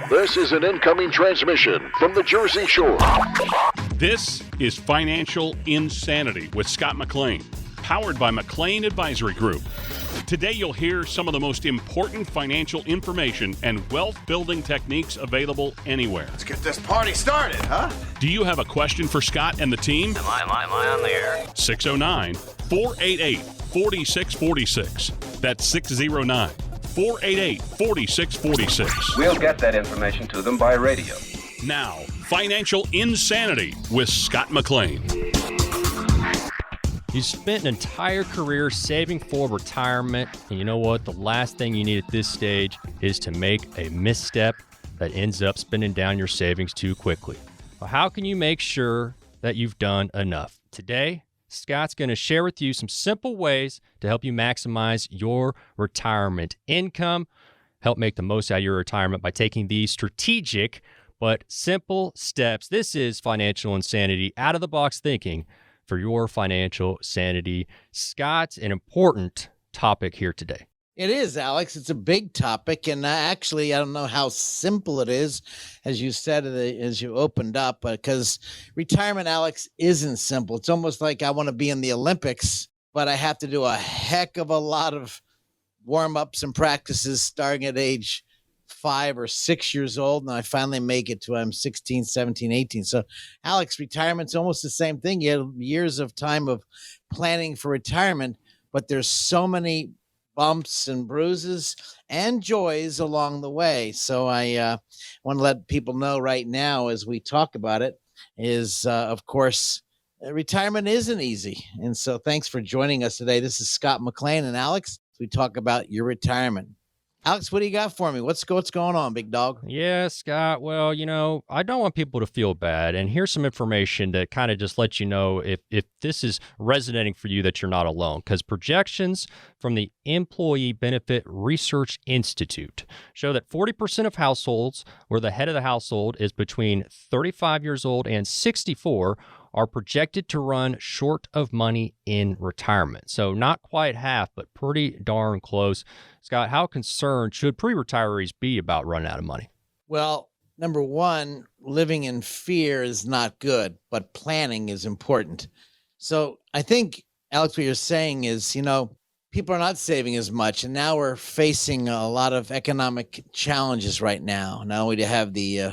This is an incoming transmission from the Jersey Shore. This is Financial Insanity with Scott McLean, powered by McLean Advisory Group. Today you'll hear some of the most important financial information and wealth-building techniques available anywhere. Let's get this party started, huh? Do you have a question for Scott and the team? Am I on the air? 609-488-4646. That's 609-488-4646. We'll get that information to them by radio. Now, Financial Insanity with Scott McLean. You spent an entire career saving for retirement, and you know what? The last thing you need at this stage is to make a misstep that ends up spending down your savings too quickly. Well, how can you make sure that you've done enough? Today, Scott's going to share with you some simple ways to help you maximize your retirement income, help make the most out of your retirement by taking these strategic but simple steps. This is Financial Insanity, out-of-the-box thinking for your financial sanity. Scott, an important topic here today. It is, Alex. It's a big topic, and actually, I don't know how simple it is, as you said, as you opened up, because retirement, Alex, isn't simple. It's almost like I want to be in the Olympics, but I have to do a heck of a lot of warm-ups and practices starting at age 5 or 6 years old, and I finally make it to I'm 16, 17, 18. So, Alex, retirement's almost the same thing. You have years of time of planning for retirement, but there's so many bumps and bruises and joys along the way. So I want to let people know right now as we talk about it is, of course, retirement isn't easy. And so thanks for joining us today. This is Scott McLean and Alex. We talk about your retirement. Alex, what do you got for me? What's going on, big dog? Yeah, Scott. Well, I don't want people to feel bad. And here's some information that kind of just lets you know if this is resonating for you that you're not alone. Because projections from the Employee Benefit Research Institute show that 40% of households where the head of the household is between 35 years old and 64 are projected to run short of money in retirement. So not quite half, but pretty darn close. Scott, how concerned should pre-retirees be about running out of money? Well, number one, living in fear is not good, but planning is important. So I think, Alex, what you're saying is, people are not saving as much, and now we're facing a lot of economic challenges right now. Not only to have the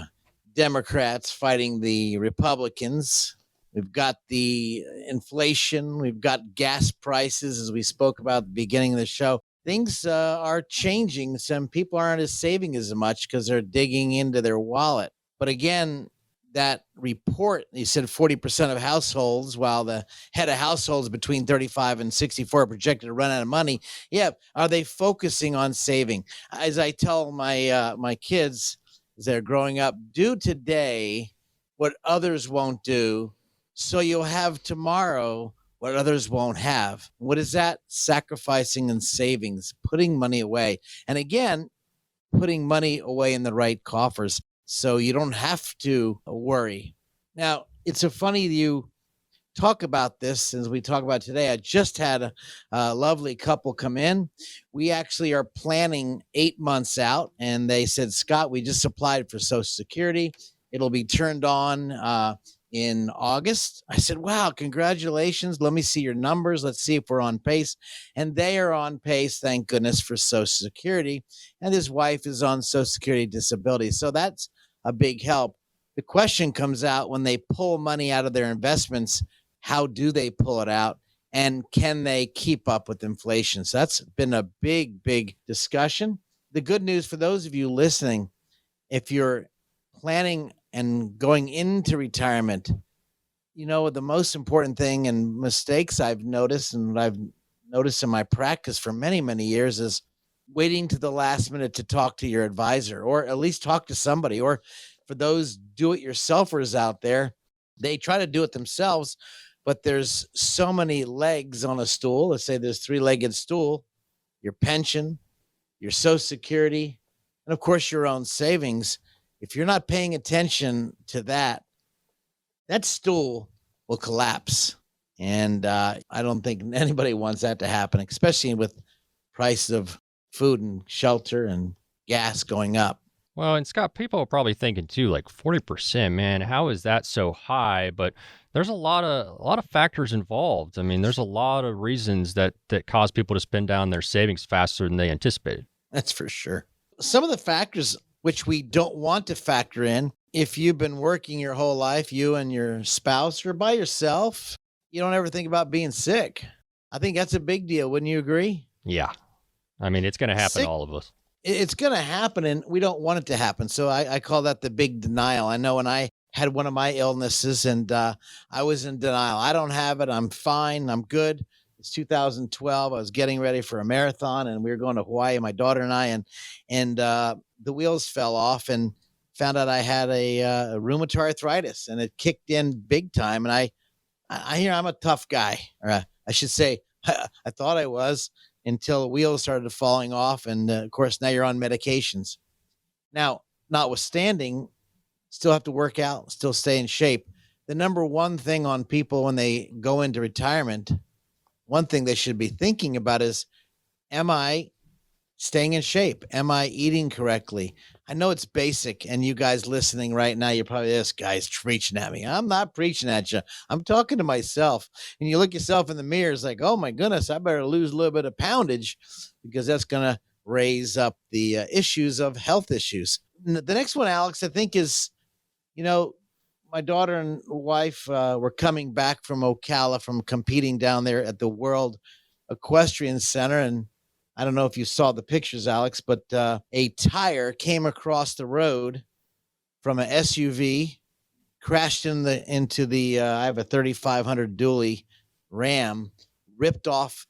Democrats fighting the Republicans, we've got the inflation, we've got gas prices, as we spoke about at the beginning of the show. Things are changing. Some people aren't as saving as much because they're digging into their wallet. But again, that report, you said 40% of households, while the head of households between 35 and 64 are projected to run out of money. Yeah, are they focusing on saving? As I tell my kids as they're growing up, do today what others won't do, so you'll have tomorrow what others won't have. What is that? Sacrificing and savings, putting money away. And again, putting money away in the right coffers so you don't have to worry. Now, it's so funny you talk about this as we talk about today. I just had a lovely couple come in. We actually are planning 8 months out, and they said, Scott, we just applied for Social Security. It'll be turned on in August. I said, wow, congratulations. Let me see your numbers. Let's see if we're on pace. And they are on pace, thank goodness, for Social Security. And his wife is on Social Security disability. So that's a big help. The question comes out when they pull money out of their investments, how do they pull it out? And can they keep up with inflation? So that's been a big, big discussion. The good news for those of you listening, if you're planning and going into retirement, the most important thing and mistakes I've noticed and I've noticed in my practice for many, many years is waiting to the last minute to talk to your advisor or at least talk to somebody. Or for those do-it-yourselfers out there, they try to do it themselves, but there's so many legs on a stool. Let's say there's 3-legged stool, your pension, your Social Security, and of course your own savings. If you're not paying attention to that stool will collapse. And I don't think anybody wants that to happen, especially with price of food and shelter and gas going up. Well, and Scott, people are probably thinking too, like 40%, man, how is that so high? But there's a lot of factors involved. I mean, there's a lot of reasons that cause people to spend down their savings faster than they anticipated. That's for sure. Some of the factors which we don't want to factor in, if you've been working your whole life, you and your spouse, or by yourself, you don't ever think about being sick. I think that's a big deal. Wouldn't you agree? Yeah. I mean, it's going to happen Sick to all of us. It's going to happen, and we don't want it to happen. So I call that the big denial. I know when I had one of my illnesses and I was in denial. I don't have it. I'm fine. I'm good. It's 2012. I was getting ready for a marathon, and we were going to Hawaii, my daughter and I, and the wheels fell off, and found out I had a rheumatoid arthritis, and it kicked in big time. And I hear I'm a tough guy, or I should say, I thought I was, until the wheels started falling off. And of course, now you're on medications. Now, notwithstanding, still have to work out, still stay in shape. The number one thing on people when they go into retirement, one thing they should be thinking about is, am I staying in shape? Am I eating correctly? I know it's basic, and you guys listening right now, you're probably, this guy's preaching at me. I'm not preaching at you. I'm talking to myself. And you look yourself in the mirror, it's like, oh my goodness, I better lose a little bit of poundage, because that's going to raise up the issues of health issues. The next one, Alex, I think is, my daughter and wife were coming back from Ocala from competing down there at the World Equestrian Center. And I don't know if you saw the pictures, Alex, but a tire came across the road from an SUV, crashed into the I have a 3500 dually Ram, ripped off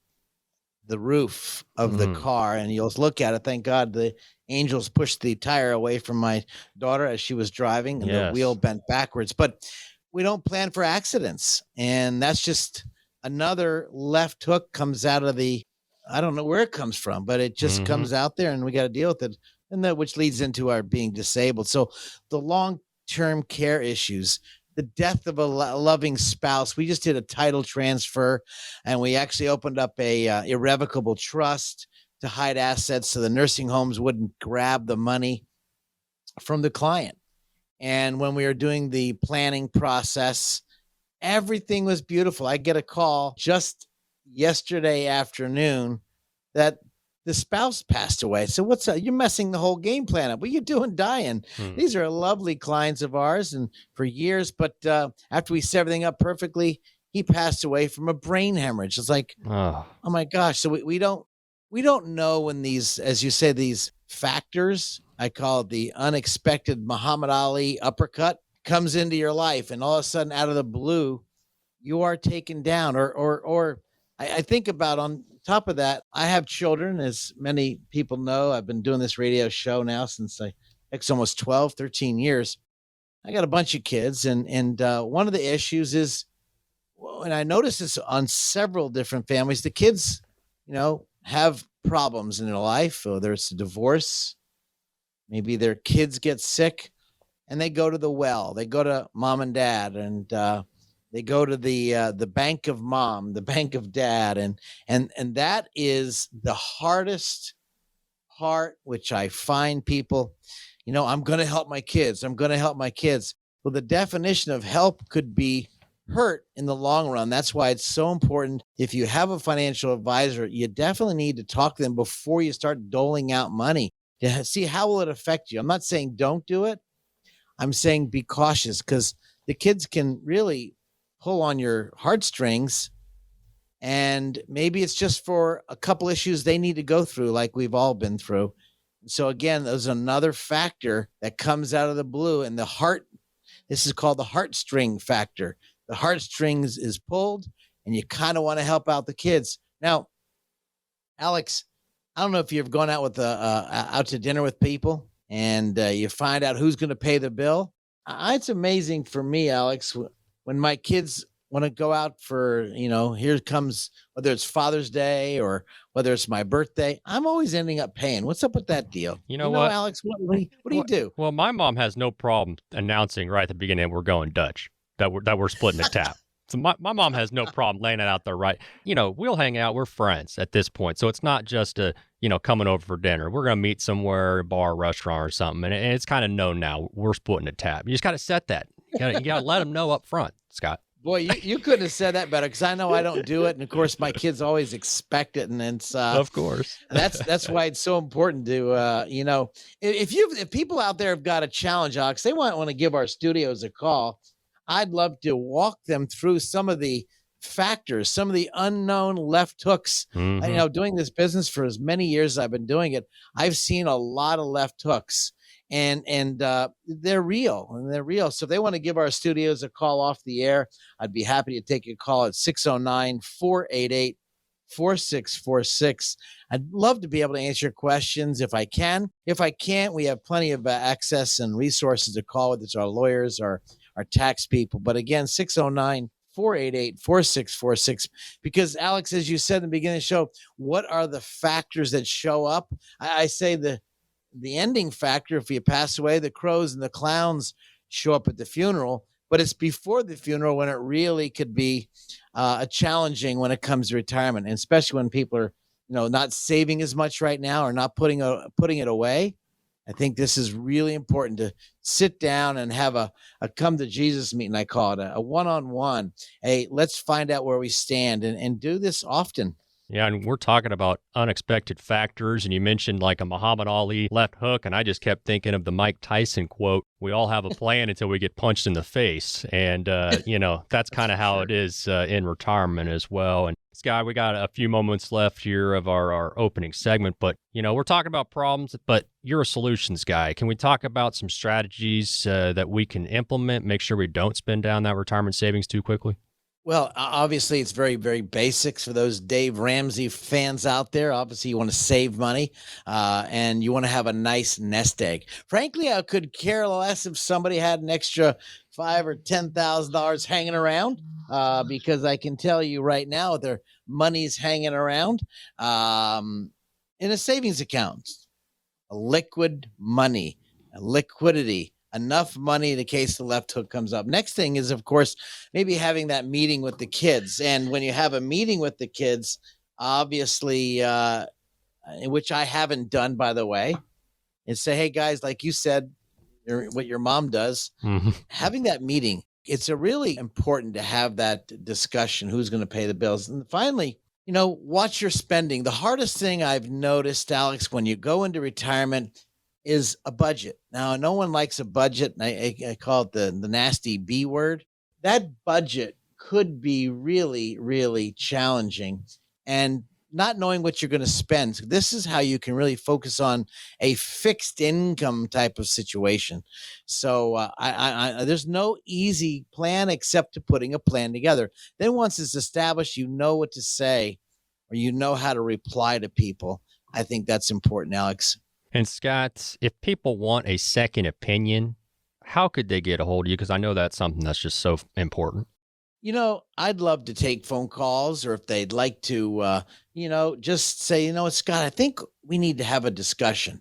the roof of the car. And you'll look at it. Thank God the angels pushed the tire away from my daughter as she was driving, and the wheel bent backwards. But we don't plan for accidents. And that's just another left hook comes out of I don't know where it comes from, but it just comes out there, and we got to deal with it. And that, which leads into our being disabled. So the long-term care issues, the death of a loving spouse. We just did a title transfer, and we actually opened up a irrevocable trust to hide assets so the nursing homes wouldn't grab the money from the client. And when we were doing the planning process, everything was beautiful. I get a call just yesterday afternoon that the spouse passed away. So what's up? You're messing the whole game plan up. What are you doing dying? These are lovely clients of ours, and for years, but after we set everything up perfectly, he passed away from a brain hemorrhage. It's like, oh my gosh. So we don't know when these, as you say, these factors, I call it the unexpected Muhammad Ali uppercut, comes into your life, and all of a sudden, out of the blue, you are taken down. Or I think about, on top of that, I have children, as many people know. I've been doing this radio show now since it's almost 12, 13 years. I got a bunch of kids, and one of the issues is, and I notice this on several different families, the kids, have problems in their life, whether it's a divorce, maybe their kids get sick, and they go to the well. They go to mom and dad, and they go to the bank of mom, the bank of dad, and that is the hardest part, which I find people, I'm going to help my kids. I'm going to help my kids. Well, the definition of help could be hurt in the long run. That's why it's so important. If you have a financial advisor, you definitely need to talk to them before you start doling out money to see how will it affect you. I'm not saying don't do it. I'm saying be cautious, because the kids can really pull on your heartstrings, and maybe it's just for a couple issues they need to go through, like we've all been through. So again, there's another factor that comes out of the blue, and this is called the heartstring factor. The heartstrings is pulled, and you kind of want to help out the kids. Now, Alex, I don't know if you've gone out with out to dinner with people, and you find out who's going to pay the bill. It's amazing for me, Alex, when my kids want to go out for, here comes, whether it's Father's Day or whether it's my birthday, I'm always ending up paying. What's up with that deal? You know what, Alex, what do you do? Well, my mom has no problem announcing right at the beginning we're going Dutch, that we're splitting the tab. So my mom has no problem laying it out there, right? We'll hang out. We're friends at this point. So it's not just coming over for dinner. We're going to meet somewhere, a bar, restaurant or something. And it's kind of known now we're splitting a tab. You just got to set that. You got to let them know up front, Scott. Boy, you couldn't have said that better, because I know I don't do it, and of course my kids always expect it, and it's of course that's why it's so important to if people out there have got a challenge, Alex, they want to give our studios a call. I'd love to walk them through some of the factors, some of the unknown left hooks. Mm-hmm. Doing this business for as many years as I've been doing it, I've seen a lot of left hooks. And they're real. So if they want to give our studios a call off the air, I'd be happy to take a call at 609-488-4646. I'd love to be able to answer your questions if I can. If I can't, we have plenty of access and resources to call, whether it's our lawyers or our tax people. But again, 609-488-4646. Because Alex, as you said in the beginning of the show, what are the factors that show up? I say the ending factor, if you pass away, the crows and the clowns show up at the funeral, but it's before the funeral when it really could be challenging when it comes to retirement, and especially when people are, not saving as much right now or not putting it away. I think this is really important to sit down and have a come to Jesus meeting. I call it a one-on-one. Hey, let's find out where we stand and do this often. Yeah, and we're talking about unexpected factors, and you mentioned like a Muhammad Ali left hook, and I just kept thinking of the Mike Tyson quote, "We all have a plan until we get punched in the face," and, that's kind of how it is in retirement as well. And Scott, we got a few moments left here of our opening segment, but, we're talking about problems, but you're a solutions guy. Can we talk about some strategies that we can implement, make sure we don't spend down that retirement savings too quickly? Well, obviously, it's very, very basics for those Dave Ramsey fans out there. Obviously, you want to save money and you want to have a nice nest egg. Frankly, I could care less if somebody had an extra $5,000 or $10,000 hanging around because I can tell you right now their money's hanging around in a savings account, a liquid money, a liquidity. Enough money in case the left hook comes up. Next thing is, of course, maybe having that meeting with the kids. And when you have a meeting with the kids, obviously, which I haven't done, by the way, and say, hey, guys, like you said, what your mom does, having that meeting, it's really important to have that discussion, who's going to pay the bills. And finally, watch your spending. The hardest thing I've noticed, Alex, when you go into retirement is a budget. Now, no one likes a budget. I call it the nasty B word. That budget could be really, really challenging. And not knowing what you're going to spend. This is how you can really focus on a fixed income type of situation. So there's no easy plan except to putting a plan together. Then once it's established, you know what to say or you know how to reply to people. I think that's important, Alex. And Scott, if people want a second opinion, how could they get a hold of you? Because I know that's something that's just so important. I'd love to take phone calls, or if they'd like to, just say, Scott, I think we need to have a discussion.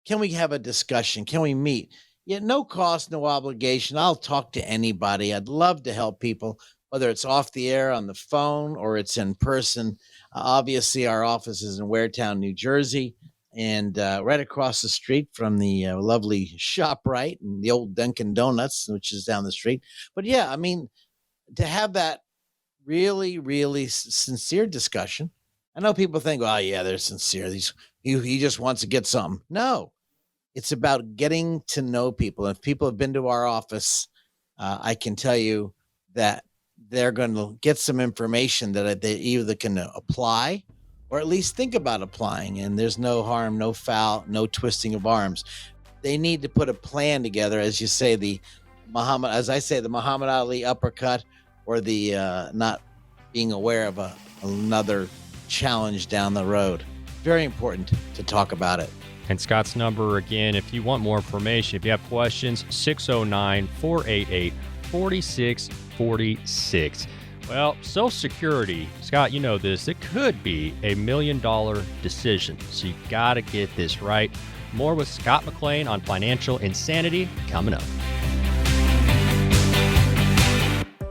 Can we have a discussion? Can we meet? Yeah, no cost, no obligation. I'll talk to anybody. I'd love to help people, whether it's off the air, on the phone, or it's in person. Obviously, our office is in Waretown, New Jersey. And right across the street from the lovely ShopRite and the old Dunkin' Donuts, which is down the street. But yeah, I mean, to have that really, really sincere discussion. I know people think, oh, yeah, they're sincere. He just wants to get something. No, it's about getting to know people. And if people have been to our office, I can tell you that they're going to get some information that they either can apply or at least think about applying. And there's no harm, no foul, no twisting of arms. They need to put a plan together, as you say, the Muhammad Ali uppercut, or the not being aware of another challenge down the road. Very important to talk about it. And Scott's number again, if you want more information, if you have questions, 609-488-4646. Well, Social Security, Scott, you know this, it could be $1 million decision. So you got to get this right. More with Scott McLean on financial insanity coming up.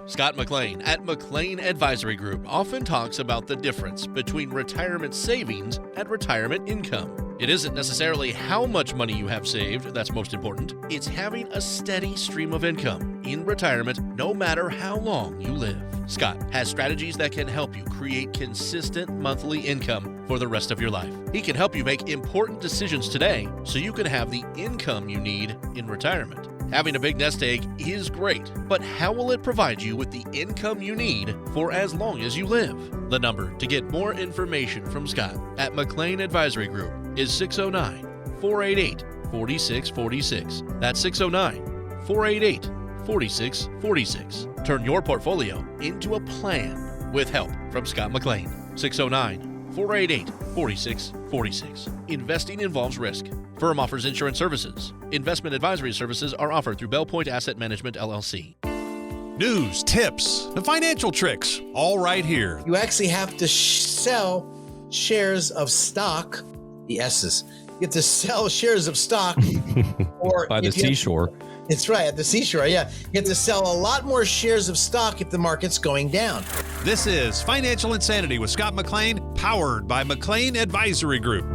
Scott McLean at McLean Advisory Group often talks about the difference between retirement savings and retirement income. It isn't necessarily how much money you have saved that's most important. It's having a steady stream of income in retirement no matter how long you live. Scott has strategies that can help you create consistent monthly income for the rest of your life. He can help you make important decisions today so you can have the income you need in retirement. Having a big nest egg is great, but how will it provide you with the income you need for as long as you live? The number to get more information from Scott at McLean Advisory Group is 609-488-4646. That's 609-488-4646. Turn your portfolio into a plan with help from Scott McLean. 609-488-4646. Investing involves risk. Firm offers insurance services. Investment advisory services are offered through Bell Point Asset Management, LLC. News, tips, and financial tricks, all right here. You actually have to sell shares of stock, the S's. You have to sell shares of stock or By the seashore. It's right, at the seashore, yeah. You have to sell a lot more shares of stock if the market's going down. This is Financial Insanity with Scott McLean, powered by McLean Advisory Group.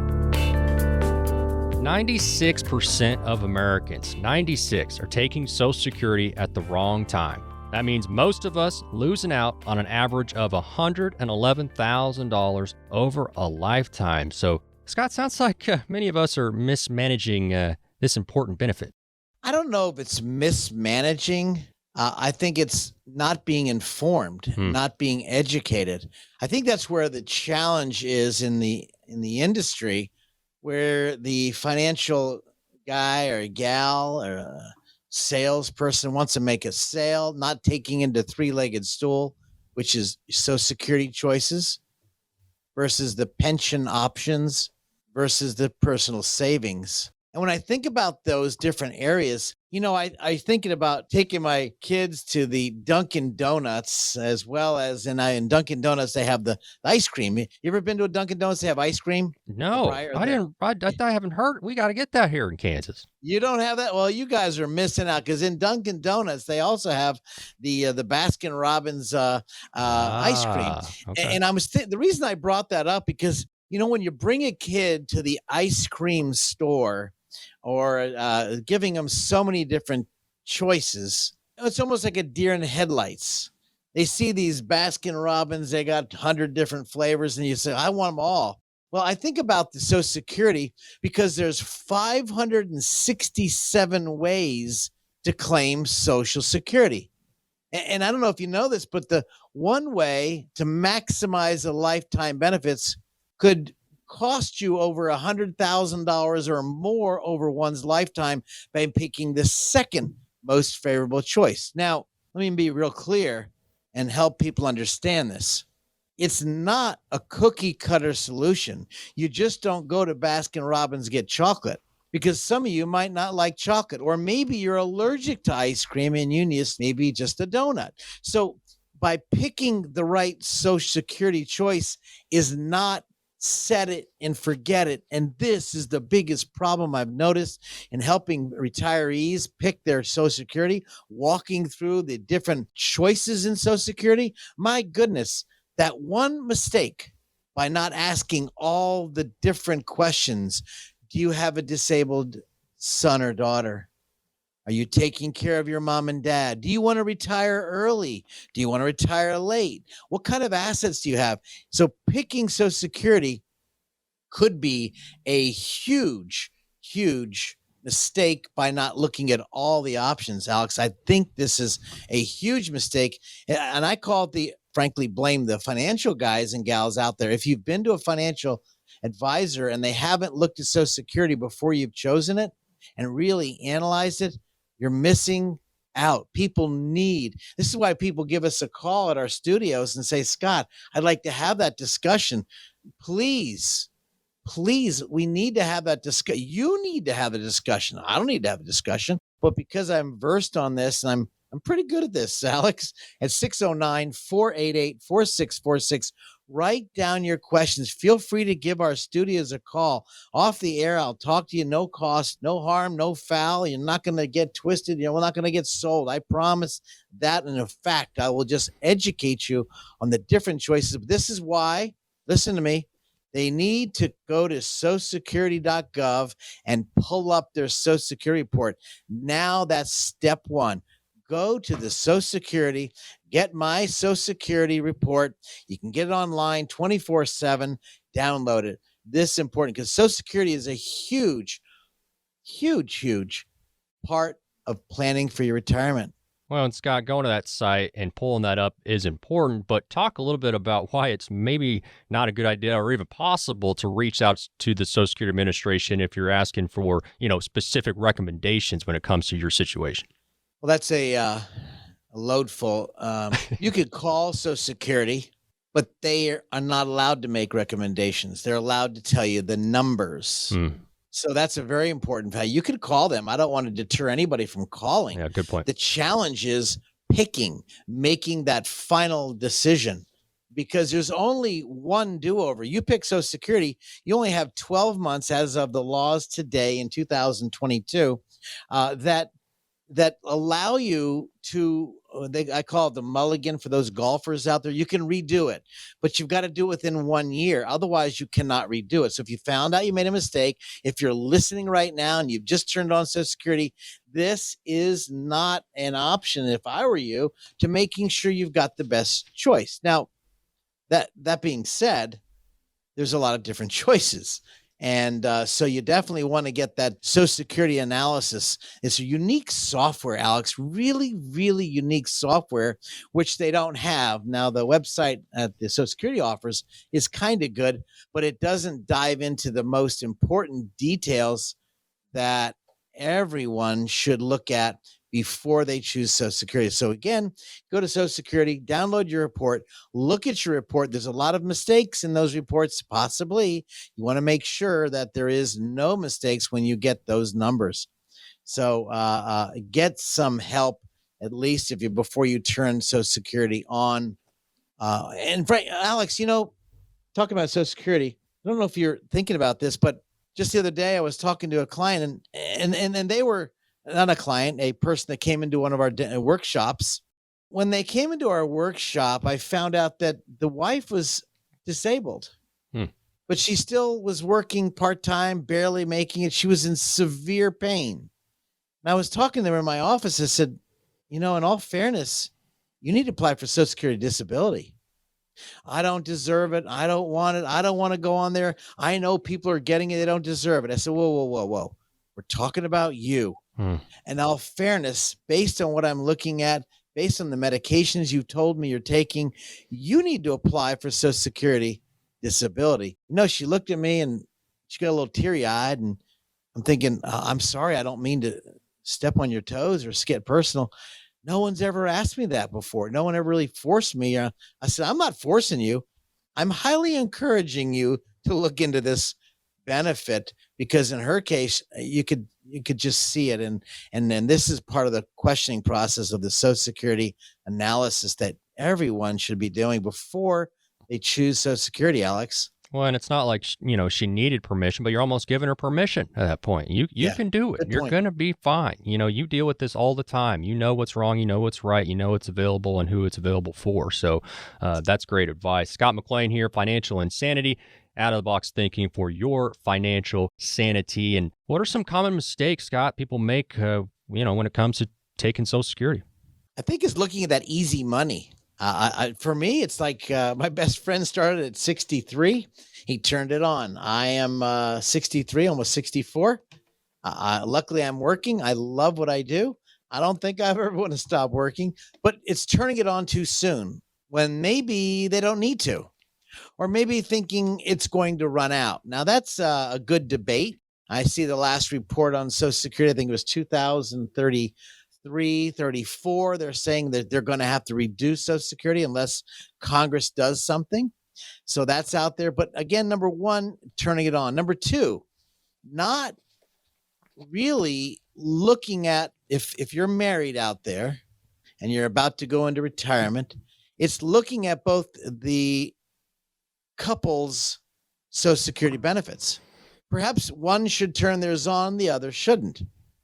96% of Americans, 96, are taking Social Security at the wrong time. That means most of us losing out on an average of $111,000 over a lifetime. So, Scott, sounds like many of us are mismanaging this important benefit. I don't know if it's mismanaging. I think it's not being informed, not being educated. I think that's where the challenge is in the industry, where the financial guy or gal or a salesperson wants to make a sale, not taking into three-legged stool, which is Social Security choices versus the pension options versus the personal savings. And when I think about those different areas, I thinking about taking my kids to the Dunkin' Donuts, as well as in Dunkin' Donuts, they have the ice cream. You ever been to a Dunkin' Donuts? They have ice cream? No, I didn't. I haven't heard. We got to get that here in Kansas. You don't have that? Well, you guys are missing out, because in Dunkin' Donuts, they also have the Baskin Robbins ice cream. Okay. And the reason I brought that up, because, when you bring a kid to the ice cream store, or giving them so many different choices, it's almost like a deer in the headlights. They see these Baskin Robbins, they got 100 different flavors, and you say, I want them all. Well, I think about the Social Security, because there's 567 ways to claim Social Security. And I don't know if you know this, but the one way to maximize the lifetime benefits could cost you over $100,000 or more over one's lifetime by picking the second most favorable choice. Now, let me be real clear and help people understand this. It's not a cookie cutter solution. You just don't go to Baskin Robbins get chocolate, because some of you might not like chocolate, or maybe you're allergic to ice cream and you need maybe just a donut. So by picking the right Social Security choice is not set it and forget it. And this is the biggest problem I've noticed in helping retirees pick their Social Security, walking through the different choices in Social Security. My goodness, that one mistake by not asking all the different questions. Do you have a disabled son or daughter? Are you taking care of your mom and dad? Do you want to retire early? Do you want to retire late? What kind of assets do you have? So picking Social Security could be a huge, huge mistake by not looking at all the options, Alex. I think this is a huge mistake. And I frankly blame the financial guys and gals out there. If you've been to a financial advisor and they haven't looked at Social Security before you've chosen it and really analyzed it, you're missing out. This is why people give us a call at our studios and say, Scott, I'd like to have that discussion. Please, we need to have that discussion. You need to have a discussion. I don't need to have a discussion, but because I'm versed on this and I'm pretty good at this, Alex, at 609-488-4646, Write down your questions. Feel free to give our studios a call. Off the air, I'll talk to you, no cost, no harm, no foul. You're not going to get twisted. We're not going to get sold. I promise that. And in fact, I will just educate you on the different choices. But this is why, listen to me, they need to go to socialsecurity.gov and pull up their Social Security report. Now that's step one. Go to the Social Security, get my Social Security report. You can get it online 24/7, download it. This is important because Social Security is a huge, huge, huge part of planning for your retirement. Well, and Scott, going to that site and pulling that up is important, but talk a little bit about why it's maybe not a good idea or even possible to reach out to the Social Security Administration if you're asking for, specific recommendations when it comes to your situation. Well, that's a loadful. You could call Social Security, but they are not allowed to make recommendations. They're allowed to tell you the numbers. So that's a very important fact. You could call them. I don't want to deter anybody from calling. Yeah, good point. The challenge is making that final decision, because there's only one do-over. You pick Social Security, you only have 12 months as of the laws today in 2022 that allow you to, I call it the mulligan for those golfers out there. You can redo it, but you've got to do it within 1 year. Otherwise, you cannot redo it. So if you found out you made a mistake, if you're listening right now and you've just turned on Social Security, this is not an option, if I were you, to making sure you've got the best choice. Now, that being said, there's a lot of different choices. And so you definitely want to get that Social Security analysis. It's a unique software, Alex, really, really unique software, which they don't have. Now, the website at the Social Security offers is kind of good, but it doesn't dive into the most important details that everyone should look at before they choose Social Security. So again, go to Social Security, download your report, look at your report. There's a lot of mistakes in those reports, possibly. You want to make sure that there is no mistakes when you get those numbers. So get some help, at least before you turn Social Security on. And Frank, Alex, talking about Social Security, I don't know if you're thinking about this, but just the other day I was talking to a client and they were, not a client, a person that came into one of our workshops. When they came into our workshop, I found out that the wife was disabled, but she still was working part-time, barely making it. She was in severe pain. And I was talking to her in my office. I said, in all fairness, you need to apply for Social Security disability. I don't deserve it. I don't want it. I don't want to go on there. I know people are getting it. They don't deserve it. I said, whoa. We're talking about you. And all fairness, based on what I'm looking at, based on the medications you told me you're taking, you need to apply for Social Security disability. She looked at me and she got a little teary-eyed, and I'm thinking, I'm sorry, I don't mean to step on your toes or get personal. No one's ever asked me that before. No one ever really forced me. I said, I'm not forcing you. I'm highly encouraging you to look into this benefit, because in her case, you could just see it. And then this is part of the questioning process of the Social Security analysis that everyone should be doing before they choose Social Security, Alex. Well, and it's not like, she needed permission, but you're almost giving her permission at that point. You can do it. You're going to be fine. You deal with this all the time. You know what's wrong. You know what's right. You know what's available and who it's available for. So that's great advice. Scott McLean here, Financial Insanity. Out of the box thinking for your financial sanity. And what are some common mistakes, Scott, people make, when it comes to taking Social Security? I think it's looking at that easy money. For me, it's like my best friend started at 63. He turned it on. I am 63, almost 64. Luckily, I'm working. I love what I do. I don't think I ever want to stop working, but it's turning it on too soon when maybe they don't need to. Or maybe thinking it's going to run out. Now, that's a good debate. I see the last report on Social Security, I think it was 2033, 34. They're saying that they're going to have to reduce Social Security unless Congress does something. So that's out there. But again, number one, turning it on. Number two, not really looking at, if you're married out there and you're about to go into retirement, it's looking at both the couples' Social Security benefits. Perhaps one should turn theirs on, the other shouldn't.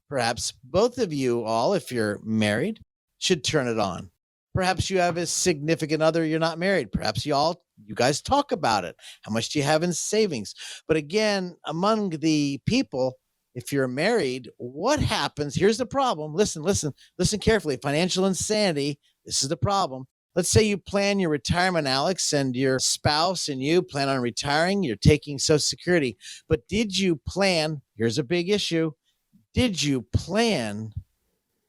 Perhaps both of you all, if you're married, should turn it on. Perhaps you have a significant other, you're not married. Perhaps you guys talk about it. How much do you have in savings? But again, among the people, if you're married, what happens? Here's the problem. Listen carefully. Financial insanity. This is the problem. Let's say you plan your retirement, Alex, and your spouse and you plan on retiring. You're taking Social Security. But did you plan? Here's a big issue. Did you plan,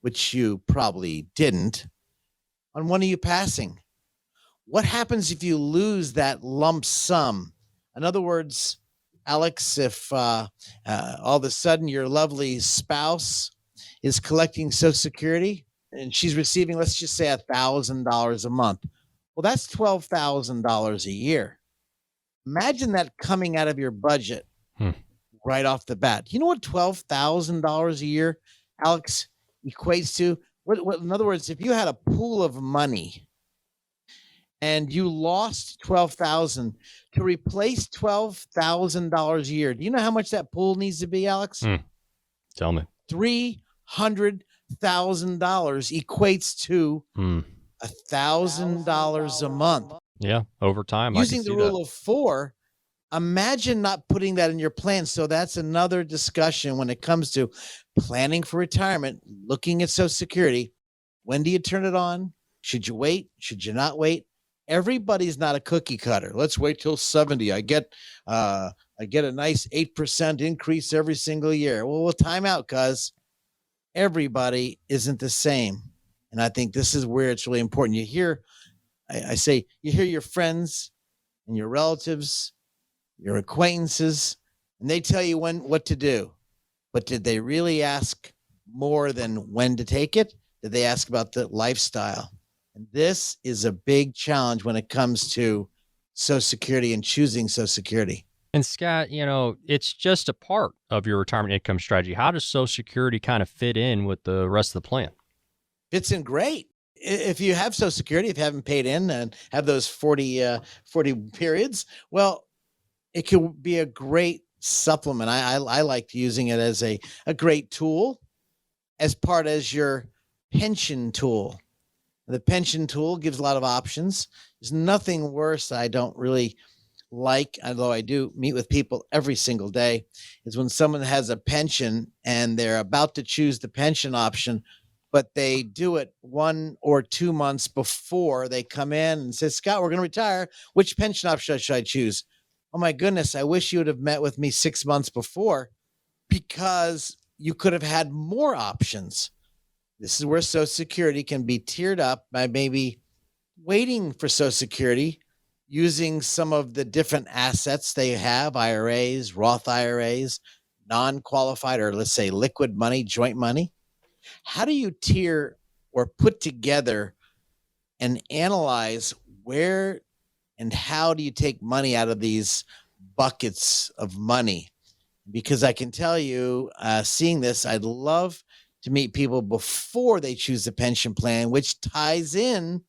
which you probably didn't, on one of you passing? What happens if you lose that lump sum? In other words, Alex, if all of a sudden your lovely spouse is collecting Social Security and she's receiving, let's just say, $1,000 a month. Well, that's $12,000 a year. Imagine that coming out of your budget right off the bat. You know what $12,000 a year, Alex, equates to? What, in other words, if you had a pool of money and you lost $12,000 to replace $12,000 a year, do you know how much that pool needs to be, Alex? Tell me. $300,000 equates to $1,000 a month. Yeah, over time. Using the rule of 4, imagine not putting that in your plan. So that's another discussion when it comes to planning for retirement, looking at Social Security. When do you turn it on? Should you wait? Should you not wait? Everybody's not a cookie cutter. Let's wait till 70. I get a nice 8% increase every single year. Well, we'll time out, cuz everybody isn't the same. And I think this is where it's really important. You hear your friends and your relatives, your acquaintances, and they tell you what to do. But did they really ask more than when to take it? Did they ask about the lifestyle? And this is a big challenge when it comes to Social Security and choosing Social Security. And Scott, it's just a part of your retirement income strategy. How does Social Security kind of fit in with the rest of the plan? Fits in great. If you have Social Security, if you haven't paid in and have those 40 periods, well, it could be a great supplement. I liked using it as a great tool as part as your pension tool. The pension tool gives a lot of options. There's nothing worse I don't really like, although I do meet with people every single day, is when someone has a pension and they're about to choose the pension option, but they do it 1 or 2 months before they come in and say, Scott, we're going to retire. Which pension option should I choose? Oh my goodness, I wish you would have met with me 6 months before, because you could have had more options. This is where Social Security can be tiered up by maybe waiting for Social Security, using some of the different assets they have, IRAs, Roth IRAs, non-qualified, or let's say liquid money, joint money. How do you tier or put together and analyze where and how do you take money out of these buckets of money? Because I can tell you, seeing this, I'd love to meet people before they choose the pension plan, which ties in,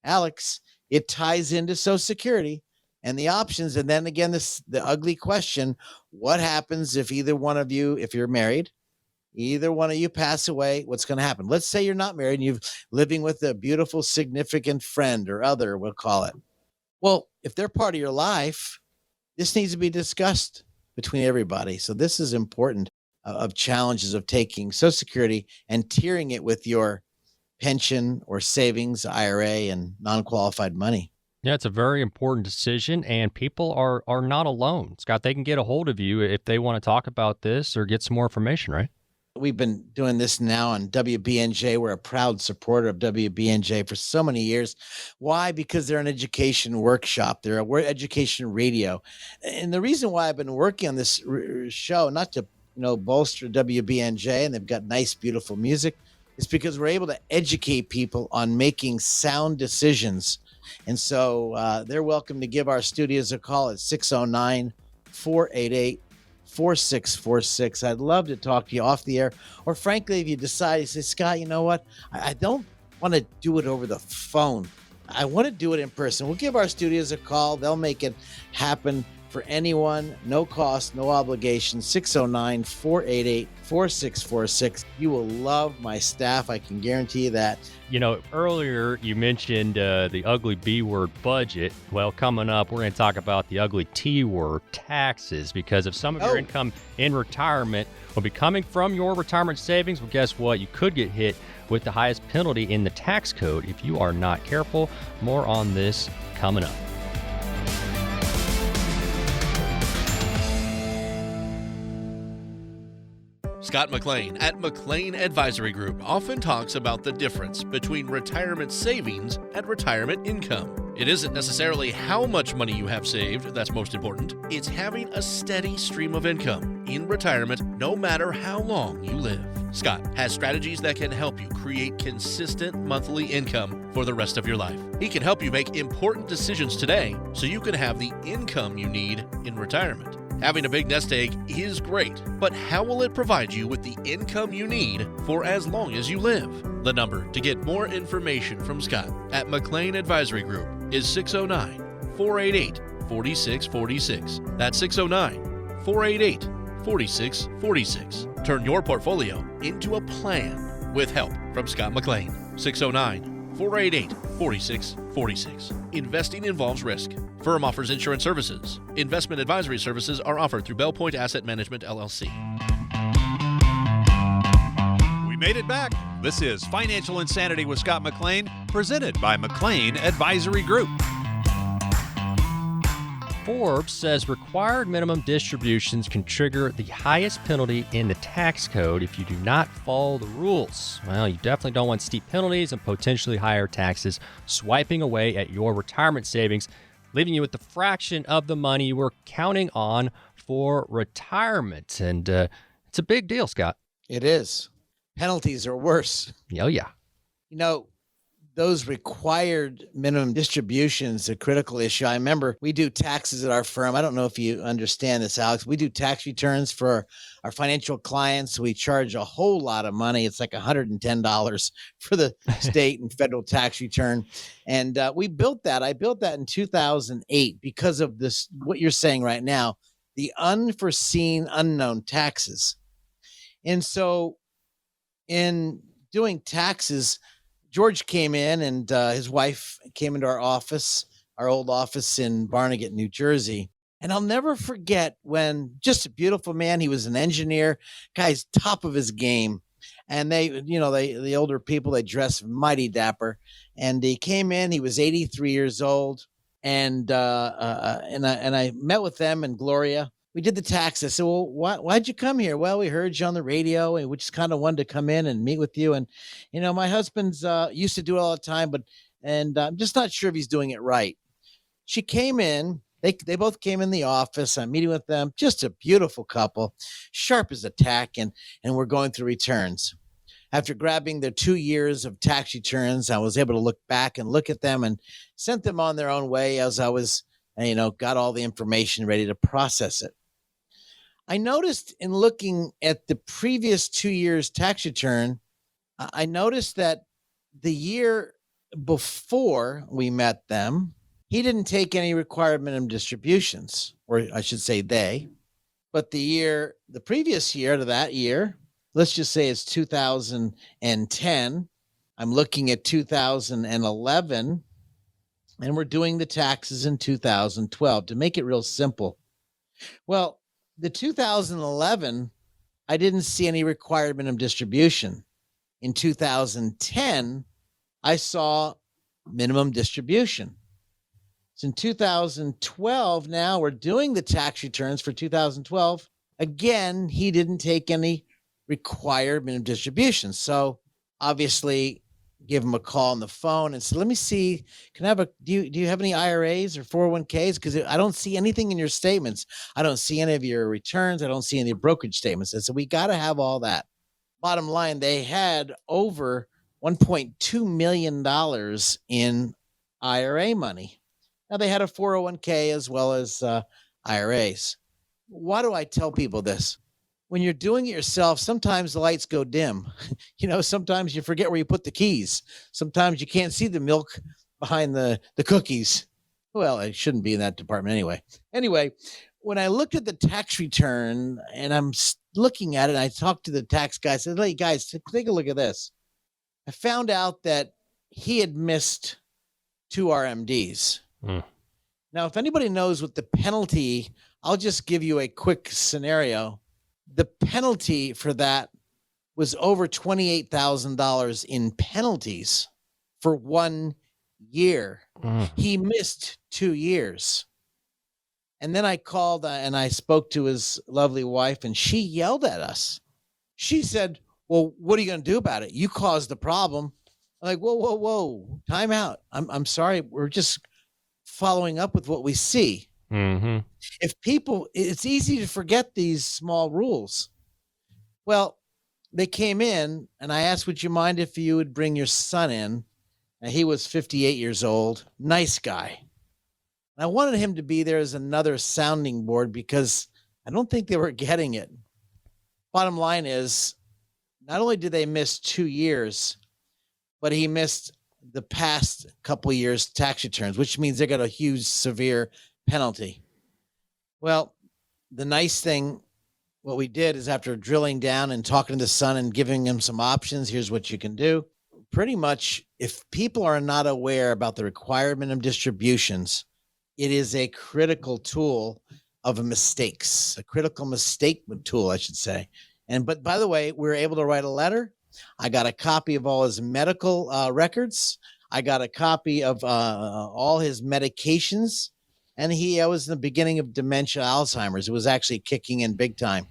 Alex, it ties into Social Security and the options. And then again, the ugly question, what happens if either one of you, if you're married, either one of you pass away, what's going to happen? Let's say you're not married and you're living with a beautiful, significant friend or other, we'll call it. Well, if they're part of your life, this needs to be discussed between everybody. So this is important of challenges of taking Social Security and tiering it with your pension or savings, IRA, and non-qualified money. Yeah, it's a very important decision, and people are not alone. Scott, they can get a hold of you if they want to talk about this or get some more information, right? We've been doing this now on WBNJ. We're a proud supporter of WBNJ for so many years. Why? Because they're an education workshop. They're a education radio. And the reason why I've been working on this show, not to bolster WBNJ, and they've got nice, beautiful music, is because we're able to educate people on making sound decisions. And so they're welcome to give our studios a call at 609-488-4646. I'd love to talk to you off the air. Or frankly, if you decide, you say, Scott, you know what? I don't want to do it over the phone. I want to do it in person. We'll give our studios a call. They'll make it happen for anyone. No cost, no obligation. 609-488-4646. You will love my staff. I can guarantee you that. You know, earlier you mentioned the ugly B word budget. Well, coming up, we're going to talk about the ugly T word, taxes, because if some of your income in retirement will be coming from your retirement savings, well, guess what? You could get hit with the highest penalty in the tax code if you are not careful. More on this coming up. Scott McLean at McLean Advisory Group often talks about the difference between retirement savings and retirement income. It isn't necessarily how much money you have saved that's most important. It's having a steady stream of income in retirement no matter how long you live. Scott has strategies that can help you create consistent monthly income for the rest of your life. He can help you make important decisions today so you can have the income you need in retirement. Having a big nest egg is great, but how will it provide you with the income you need for as long as you live? The number to get more information from Scott at McLean Advisory Group is 609-488-4646. That's 609-488-4646. Turn your portfolio into a plan with help from Scott McLean. 609-488-4646. Investing involves risk. Firm offers insurance services. Investment advisory services are offered through Bell Point Asset Management, LLC. We made it back. This is Financial Insanity with Scott McLean, presented by McLean Advisory Group. Forbes says required minimum distributions can trigger the highest penalty in the tax code if you do not follow the rules. Well, you definitely don't want steep penalties and potentially higher taxes swiping away at your retirement savings, leaving you with the fraction of the money you were counting on for retirement. And it's a big deal, Scott. It is. Penalties are worse. Oh, yeah. You know, those required minimum distributions, a critical issue. I remember we do taxes at our firm. I don't know if you understand this, Alex. We do tax returns for our financial clients. We charge a whole lot of money. It's like $110 for the state and federal tax return. And we built that. I built that in 2008 because of this, what you're saying right now, the unforeseen unknown taxes. And so in doing taxes, George came in and his wife came into our office, our old office in Barnegat, New Jersey. And I'll never forget when, just a beautiful man, he was an engineer, guy's top of his game. And the older people, they dress mighty dapper. And he came in, he was 83 years old. And I met with them and Gloria. We did the tax. I said, well, why'd you come here? Well, we heard you on the radio and we just kind of wanted to come in and meet with you. And, my husband's used to do it all the time, and I'm just not sure if he's doing it right. She came in. They both came in the office. I'm meeting with them. Just a beautiful couple, sharp as a tack. And we're going through returns. After grabbing their 2 years of tax returns, I was able to look back and look at them and sent them on their own way as I was, got all the information ready to process it. I noticed in looking at the previous 2 years tax return, I noticed that the year before we met them, he didn't take any required minimum distributions, or I should say they, but the previous year to that year, let's just say it's 2010. I'm looking at 2011 and we're doing the taxes in 2012 to make it real simple. Well, the 2011, I didn't see any required minimum distribution. In 2010, I saw minimum distribution. So in 2012, now we're doing the tax returns for 2012. Again, he didn't take any required minimum distribution. So obviously, give him a call on the phone and say, let me see, do you have any IRAs or 401ks? Because I don't see anything in your statements. I don't see any of your returns. I don't see any brokerage statements. And so we got to have all that. Bottom line, they had over $1.2 million in IRA money. Now they had a 401k as well as IRAs. Why do I tell people this? When you're doing it yourself, sometimes the lights go dim. Sometimes you forget where you put the keys. Sometimes you can't see the milk behind the cookies. Well, I shouldn't be in that department anyway. Anyway, when I looked at the tax return and I'm looking at it, I talked to the tax guy. I said, hey, guys, take a look at this. I found out that he had missed 2 RMDs. Now, if anybody knows what the penalty, I'll just give you a quick scenario. The penalty for that was over $28,000 in penalties for 1 year. He missed 2 years. And then I called and I spoke to his lovely wife, and she yelled at us. She said, well, what are you going to do about it? You caused the problem. I'm like, whoa, time out. I'm sorry. We're just following up with what we see. If people, it's easy to forget these small rules. Well, they came in and I asked, would you mind if you would bring your son in? And he was 58 years old. Nice guy. And I wanted him to be there as another sounding board because I don't think they were getting it. Bottom line is, not only did they miss 2 years, but he missed the past couple of years tax returns, which means they got a huge, severe penalty. Well, the nice thing, what we did is after drilling down and talking to the son and giving him some options, here's what you can do. Pretty much, if people are not aware about the requirement of distributions, it is a critical tool of mistakes, a critical mistake tool, I should say. But by the way, we were able to write a letter. I got a copy of all his medical records. I got a copy of all his medications. And I was in the beginning of dementia, Alzheimer's. It was actually kicking in big time.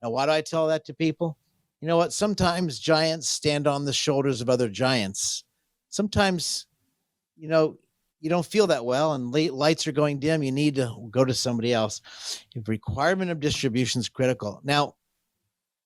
Now, why do I tell that to people? You know what? Sometimes giants stand on the shoulders of other giants. Sometimes, you don't feel that well and lights are going dim. You need to go to somebody else. The requirement of distribution is critical. Now,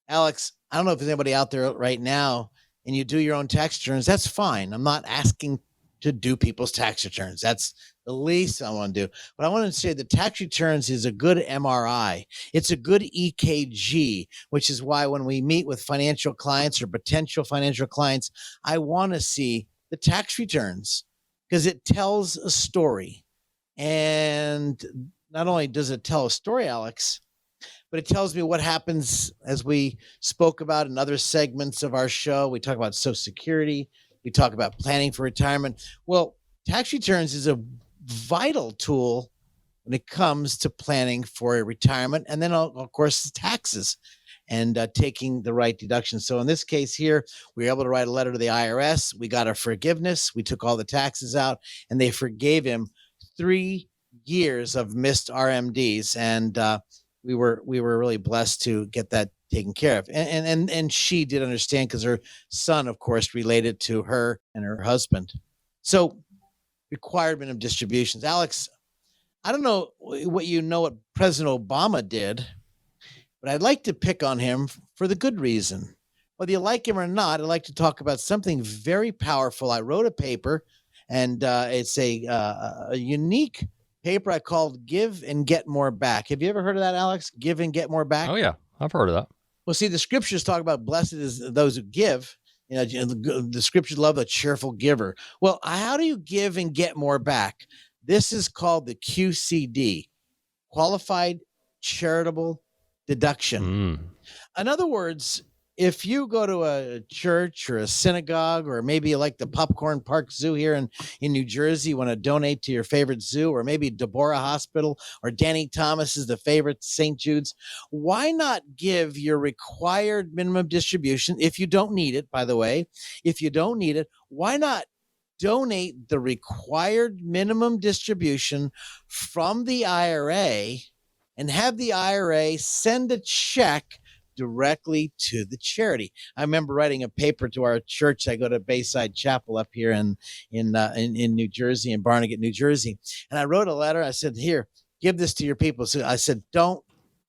Alex, I don't know if there's anybody out there right now and you do your own tax returns. That's fine. I'm not asking to do people's tax returns. That's the least I want to do. But I want to say the tax returns is a good MRI. It's a good EKG, which is why when we meet with financial clients or potential financial clients, I want to see the tax returns because it tells a story. And not only does it tell a story, Alex, but it tells me what happens as we spoke about in other segments of our show. We talk about Social Security. We talk about planning for retirement. Well, tax returns is a vital tool when it comes to planning for a retirement. And then, of course, taxes and taking the right deductions. So in this case here, we were able to write a letter to the IRS. We got a forgiveness. We took all the taxes out, and they forgave him 3 years of missed RMDs. And we were really blessed to get that taken care of. And she did understand because her son, of course, related to her and her husband. So requirement of distributions. Alex, I don't know what President Obama did, but I'd like to pick on him for the good reason. Whether you like him or not, I'd like to talk about something very powerful. I wrote a paper, and it's a unique paper I called Give and Get More Back. Have you ever heard of that, Alex? Give and Get More Back? Oh, yeah. I've heard of that. Well, see, the scriptures talk about blessed is those who give. The scriptures love a cheerful giver. Well, how do you give and get more back? This is called the QCD, Qualified Charitable Deduction. In other words, if you go to a church or a synagogue, or maybe like the Popcorn Park Zoo here in New Jersey, you want to donate to your favorite zoo, or maybe Deborah Hospital, or Danny Thomas is the favorite St. Jude's, why not give your required minimum distribution if you don't need it, by the way? If you don't need it, why not donate the required minimum distribution from the IRA and have the IRA send a check directly to the charity? I remember writing a paper to our church. I go to Bayside Chapel up here in New Jersey, in Barnegat, New Jersey. And I wrote a letter. I said, here, give this to your people. So I said, don't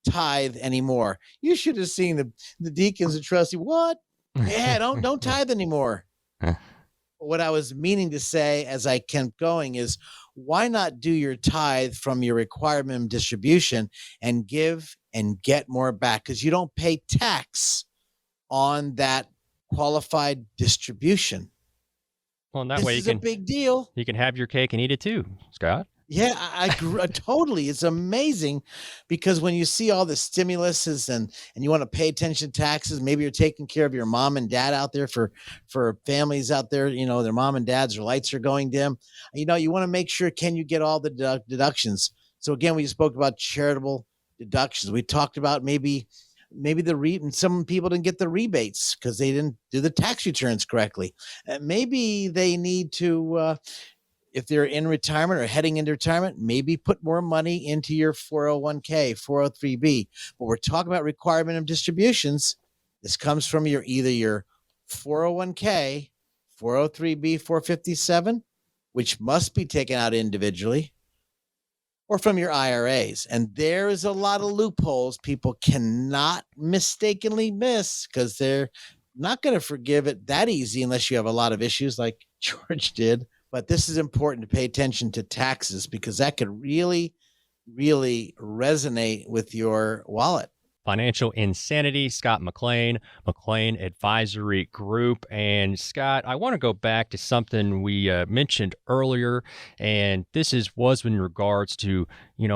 tithe anymore. You should have seen the deacons and trustees. What? Yeah, don't tithe anymore. What I was meaning to say as I kept going is, why not do your tithe from your required minimum distribution and give and get more back? Because you don't pay tax on that qualified distribution. Well, and that This way is a big deal. you can have your cake and eat it too, Scott. Yeah, totally. It's amazing because when you see all the stimuluses and you want to pay attention to taxes, maybe you're taking care of your mom and dad out there for families out there, their mom and dad's or lights are going dim. You want to make sure, can you get all the deductions? So again, we spoke about charitable deductions. We talked about maybe some people didn't get the rebates because they didn't do the tax returns correctly. Maybe they need to, if they're in retirement or heading into retirement, maybe put more money into your 401k, 403b. But we're talking about requirement of distributions. This comes from either your 401k, 403b, 457, which must be taken out individually, or from your IRAs. And there is a lot of loopholes people cannot mistakenly miss because they're not going to forgive it that easy unless you have a lot of issues like George did. But this is important to pay attention to taxes because that could really, really resonate with your wallet. Financial Insanity, Scott McLean, McLean Advisory Group. And Scott, I want to go back to something we mentioned earlier, and this was in regards to,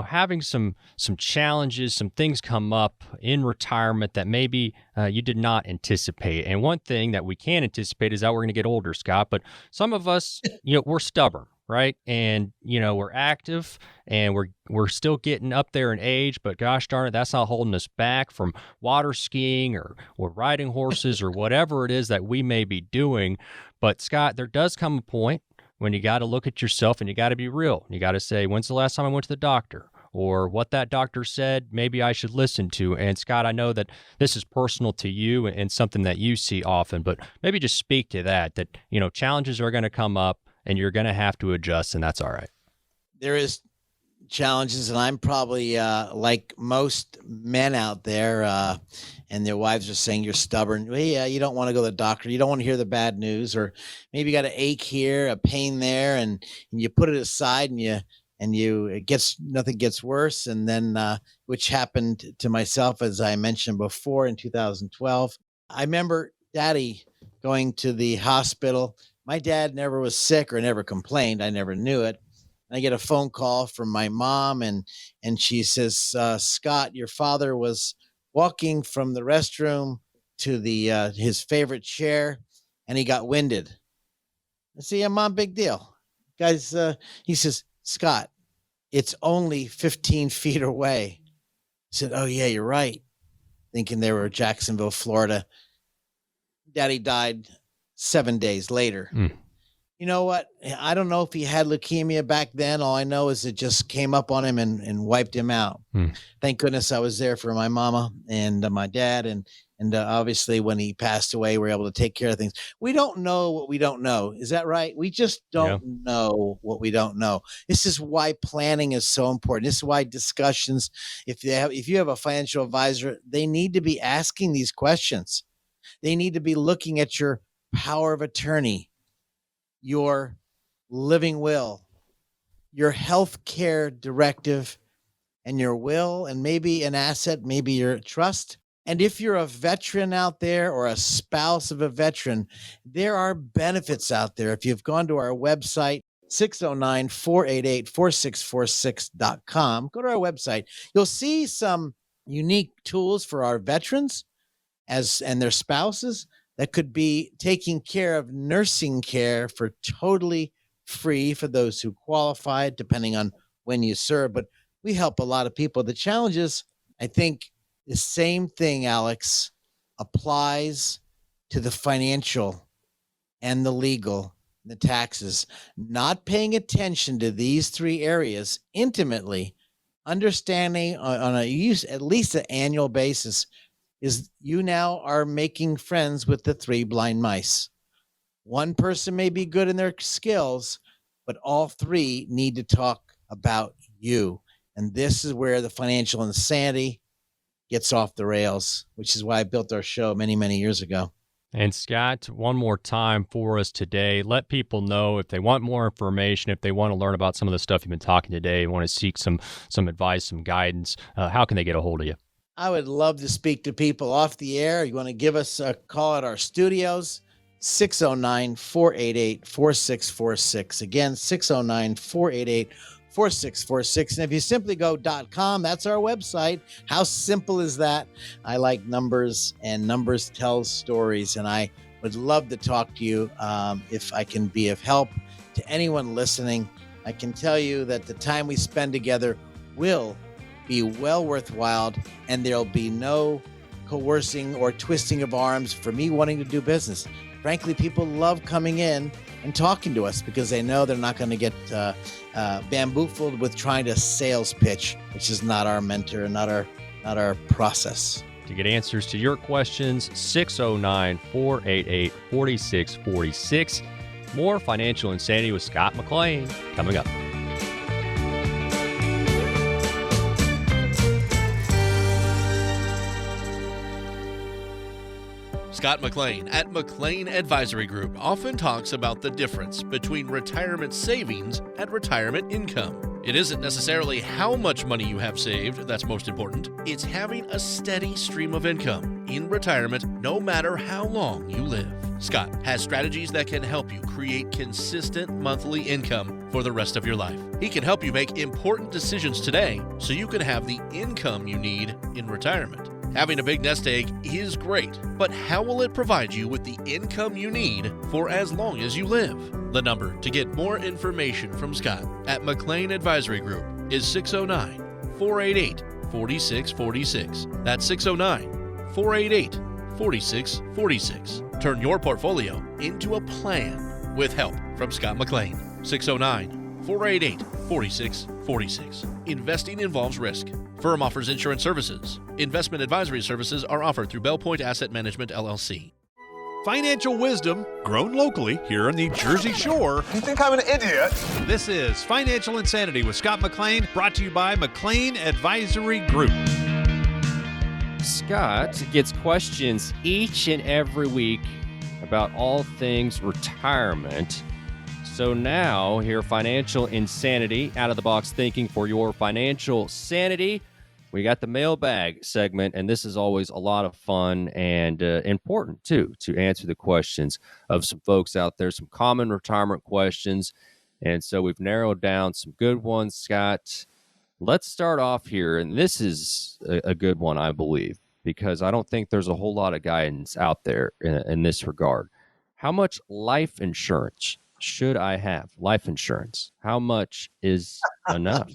having some challenges, some things come up in retirement that maybe you did not anticipate. And one thing that we can anticipate is that we're going to get older, Scott, but some of us, we're stubborn. Right. And, we're active and we're still getting up there in age, but gosh darn it, that's not holding us back from water skiing or riding horses or whatever it is that we may be doing. But Scott, there does come a point when you got to look at yourself and you got to be real. You got to say, when's the last time I went to the doctor? Or what that doctor said, maybe I should listen to. And Scott, I know that this is personal to you and something that you see often, but maybe just speak to that, challenges are going to come up. And you're going to have to adjust, and that's all right. There is challenges, and I'm probably like most men out there, and their wives are saying you're stubborn. Well, yeah, you don't want to go to the doctor. You don't want to hear the bad news, or maybe you got an ache here, a pain there, and you put it aside, nothing gets worse. And then, which happened to myself, as I mentioned before, in 2012. I remember Daddy going to the hospital. My dad never was sick or never complained. I never knew it. I get a phone call from my mom, and she says, Scott, your father was walking from the restroom to his favorite chair, and he got winded. I say, yeah, Mom, big deal. Guys, he says, Scott, it's only 15 feet away. I said, oh, yeah, you're right. Thinking they were in Jacksonville, Florida. Daddy died 7 days later. You know what? I don't know if he had leukemia back then. All I know is it just came up on him and wiped him out. Thank goodness I was there for my mama and my dad. And obviously when he passed away, we were able to take care of things. We don't know what we don't know. Is that right? We just don't know what we don't know. This is why planning is so important. This is why discussions, if you have a financial advisor, they need to be asking these questions. They need to be looking at your power of attorney, your living will, your health care directive, and your will, and maybe an asset, maybe your trust. And if you're a veteran out there or a spouse of a veteran, there are benefits out there. If you've gone to our website, 609-488-4646.com, go to our website. You'll see some unique tools for our veterans and their spouses that could be taking care of nursing care for totally free for those who qualify, depending on when you serve. But we help a lot of people. The challenge is, I think the same thing, Alex, applies to the financial and the legal, the taxes. Not paying attention to these three areas intimately, understanding on at least an annual basis, is you now are making friends with the three blind mice. One person may be good in their skills, but all three need to talk about you. And this is where the financial insanity gets off the rails, which is why I built our show many, many years ago. And Scott, one more time for us today, let people know if they want more information, if they want to learn about some of the stuff you've been talking today, want to seek some advice, some guidance, how can they get a hold of you? I would love to speak to people off the air. You want to give us a call at our studios, 609-488-4646. Again, 609-488-4646. And if you simply go .com, that's our website. How simple is that? I like numbers, and numbers tell stories, and I would love to talk to you if I can be of help to anyone listening. I can tell you that the time we spend together will be well worthwhile, and there'll be no coercing or twisting of arms for me wanting to do business. Frankly, people love coming in and talking to us because they know they're not going to get bamboozled with trying to sales pitch, which is not our mentor and not our process. To get answers to your questions, 609-488-4646. More Financial Insanity with Scott McLean coming up. Scott McLean at McLean Advisory Group often talks about the difference between retirement savings and retirement income. It isn't necessarily how much money you have saved that's most important. It's having a steady stream of income in retirement no matter how long you live. Scott has strategies that can help you create consistent monthly income for the rest of your life. He can help you make important decisions today so you can have the income you need in retirement. Having a big nest egg is great, but how will it provide you with the income you need for as long as you live? The number to get more information from Scott at McLean Advisory Group is 609-488-4646. That's 609-488-4646. Turn your portfolio into a plan with help from Scott McLean. 609-488-4646. Investing involves risk. Firm offers insurance services. Investment advisory services are offered through Bell Point Asset Management, LLC. Financial wisdom grown locally here on the Jersey Shore. You think I'm an idiot? This is Financial Insanity with Scott McLean, brought to you by McLean Advisory Group. Scott gets questions each and every week about all things retirement. So now, here, Financial Insanity, out-of-the-box thinking for your financial sanity. We got the mailbag segment, and this is always a lot of fun and important, too, to answer the questions of some folks out there, some common retirement questions. And so we've narrowed down some good ones, Scott. Let's start off here, and this is a good one, I believe, because I don't think there's a whole lot of guidance out there in this regard. How much life insurance should I have? Life insurance. How much is enough?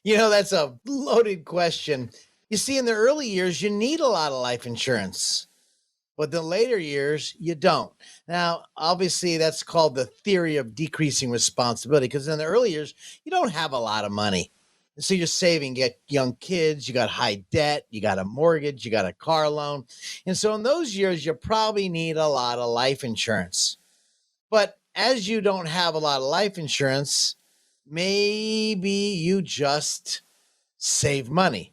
That's a loaded question. You see, in the early years, you need a lot of life insurance, but the later years, you don't. Now, obviously, that's called the theory of decreasing responsibility, because in the early years, you don't have a lot of money. And so you're saving, you got young kids, you got high debt, you got a mortgage, you got a car loan. And so in those years, you probably need a lot of life insurance. But as you don't have a lot of life insurance, maybe you just save money.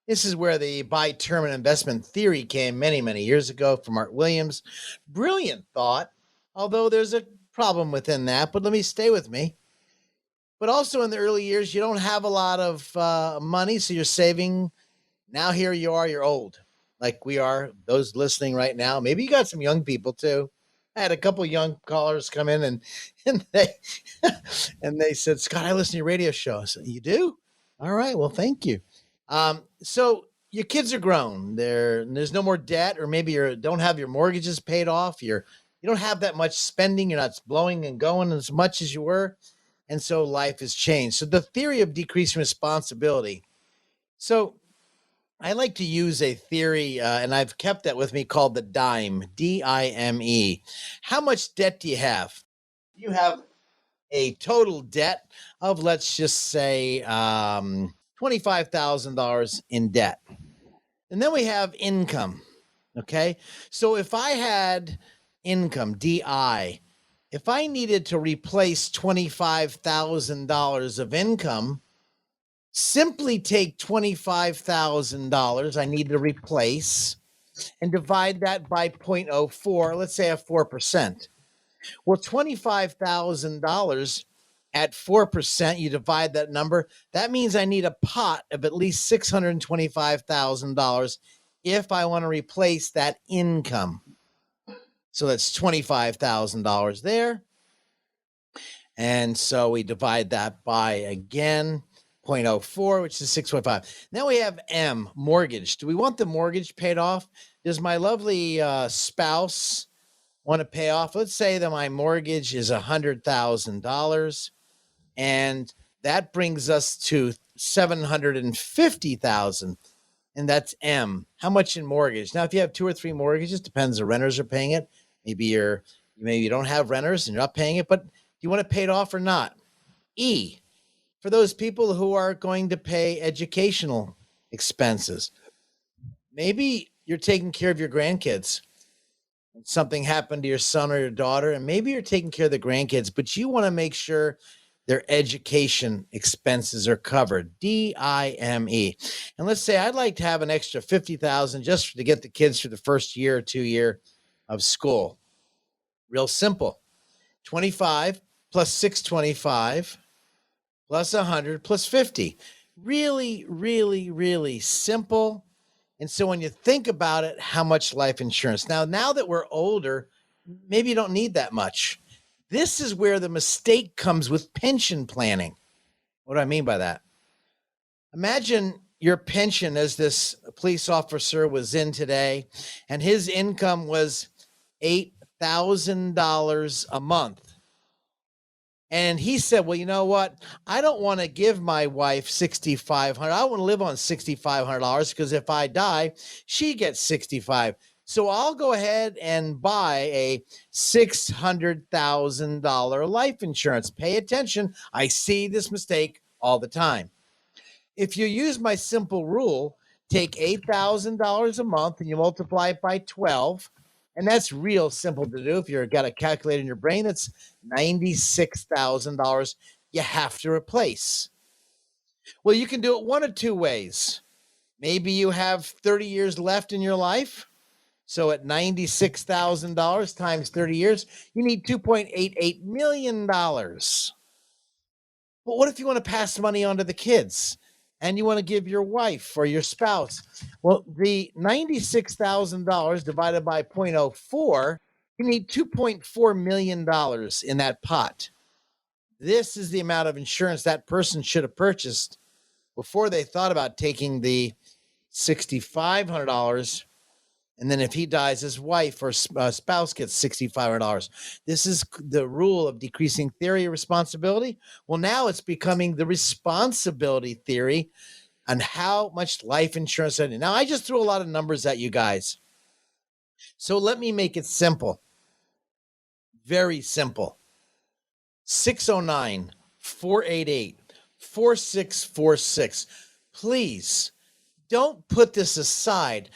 This is where the buy term and investment theory came many, many years ago from Art Williams. Brilliant thought, although there's a problem within that, but let me stay with me. But also in the early years, you don't have a lot of money, so you're saving. Now here you are, you're old, like we are, those listening right now. Maybe you got some young people too. I had a couple of young callers come in and they said, Scott, I listen to your radio show. I said, you do? All right. Well, thank you. So your kids are grown. There's no more debt, or maybe you don't have your mortgages paid off. You don't have that much spending. You're not blowing and going as much as you were. And so life has changed. So the theory of decreasing responsibility. So I like to use a theory, and I've kept that with me, called the DIME, D-I-M-E. How much debt do you have? You have a total debt of, let's just say, $25,000 in debt. And then we have income, okay? So if I had income, D-I, if I needed to replace $25,000 of income, simply take $25,000 I need to replace and divide that by 0.04. Let's say I have 4%. Well, $25,000 at 4%, you divide that number. That means I need a pot of at least $625,000 if I want to replace that income. So that's $25,000 there. And so we divide that by, again, 0.04, which is 6.5. Now we have M, mortgage. Do we want the mortgage paid off? Does my lovely spouse want to pay off? Let's say that my mortgage is $100,000, and that brings us to $750,000, and that's M. How much in mortgage? Now, if you have 2 or 3 mortgages, depends. The renters are maybe you don't have renters and you're not paying it, but do you want to pay it off or not? E, for those people who are going to pay educational expenses. Maybe you're taking care of your grandkids. Something happened to your son or your daughter, and maybe you're taking care of the grandkids, but you want to make sure their education expenses are covered. DIME. And let's say I'd like to have an extra $50,000 just to get the kids through the first year or 2 year of school. Real simple. 25 plus 625 plus 100 plus 50. Really, really, really simple. And so when you think about it, how much life insurance? Now that we're older, maybe you don't need that much. This is where the mistake comes with pension planning. What do I mean by that? Imagine your pension, as this police officer was in today, and his income was $8,000 a month. And he said, well, you know what? I don't want to give my wife $6,500. I want to live on $6,500 because if I die, she gets $6,500. So I'll go ahead and buy a $600,000 life insurance. Pay attention. I see this mistake all the time. If you use my simple rule, take $8,000 a month and you multiply it by 12. And that's real simple to do. If you've got a calculator in your brain, that's $96,000 you have to replace. Well, you can do it one of 2 ways. Maybe you have 30 years left in your life. So at $96,000 times 30 years, you need $2.88 million. But what if you want to pass money on to the kids and you want to give your wife or your spouse? Well, the $96,000 divided by 0.04, you need $2.4 million in that pot. This is the amount of insurance that person should have purchased before they thought about taking the $6,500. And then if he dies, his wife or spouse gets $6,500. This is the rule of decreasing theory of responsibility. Well, now it's becoming the responsibility theory on how much life insurance I need. Now, I just threw a lot of numbers at you guys. So let me make it simple. Very simple. 609-488-4646. Please don't put this aside.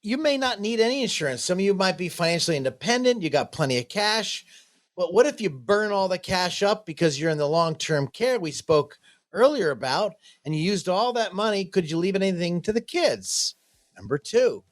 You may not need any insurance. Some of you might be financially independent. You got plenty of cash. But what if you burn all the cash up because you're in the long-term care we spoke earlier about, and you used all that money? Could you leave anything to the kids? Number 2,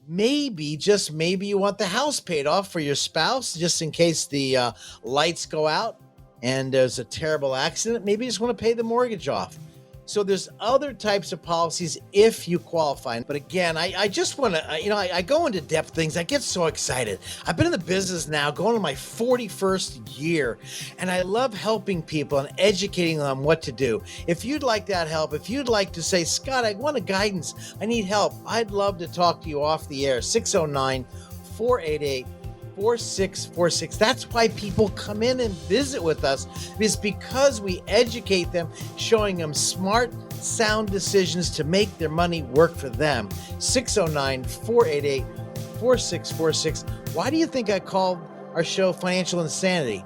maybe, just maybe you want the house paid off for your spouse just in case the lights go out and there's a terrible accident. Maybe you just want to pay the mortgage off. So there's other types of policies if you qualify. But again, I just want to, I go into depth things. I get so excited. I've been in the business now going to my 41st year, and I love helping people and educating them on what to do. If you'd like that help, if you'd like to say, Scott, I want a guidance, I need help, I'd love to talk to you off the air. 609-488-4646. That's why people come in and visit with us, is because we educate them, showing them smart, sound decisions to make their money work for them. 609-488-4646. Why do you think I called our show Financial Insanity?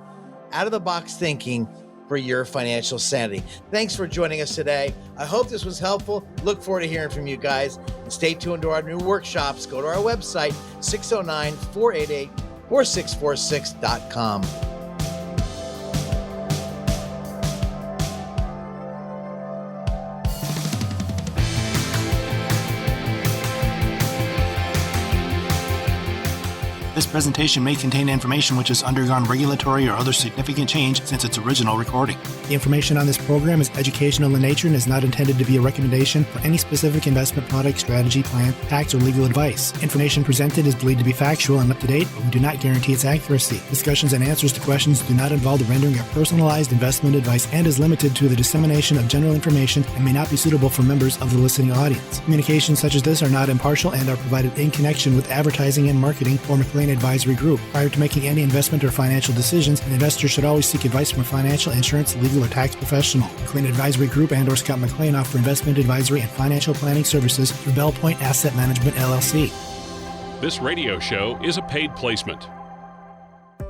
Out of the box thinking for your financial sanity. Thanks for joining us today. I hope this was helpful. Look forward to hearing from you guys. And stay tuned to our new workshops. Go to our website, 609-488-4646.com. This presentation may contain information which has undergone regulatory or other significant change since its original recording. The information on this program is educational in nature and is not intended to be a recommendation for any specific investment product, strategy, plan, tax, or legal advice. Information presented is believed to be factual and up to date, but we do not guarantee its accuracy. Discussions and answers to questions do not involve the rendering of personalized investment advice and is limited to the dissemination of general information and may not be suitable for members of the listening audience. Communications such as this are not impartial and are provided in connection with advertising and marketing for McLean Advisory Group. Prior to making any investment or financial decisions, an investor should always seek advice from a financial, insurance, legal, or tax professional. McLean Advisory Group and or Scott McLean offer investment advisory and financial planning services through Bell Point Asset Management, LLC. This radio show is a paid placement.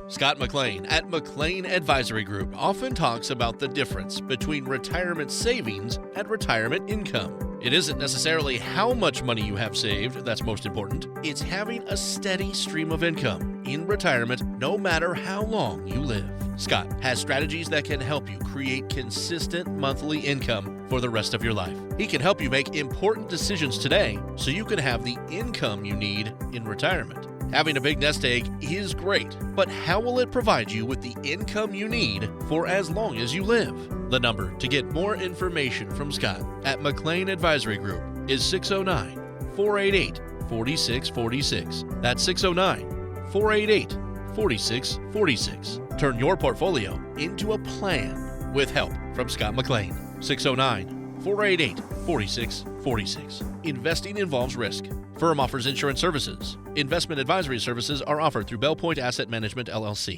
Scott McLean at McLean Advisory Group often talks about the difference between retirement savings and retirement income. It isn't necessarily how much money you have saved that's most important. It's having a steady stream of income in retirement no matter how long you live. Scott has strategies that can help you create consistent monthly income for the rest of your life. He can help you make important decisions today so you can have the income you need in retirement. Having a big nest egg is great, but how will it provide you with the income you need for as long as you live? The number to get more information from Scott at McLean Advisory Group is 609-488-4646. That's 609-488-4646. Turn your portfolio into a plan with help from Scott McLean. 609-488-4646. Investing involves risk. Firm offers insurance services. Investment advisory services are offered through Bell Point Asset Management, LLC.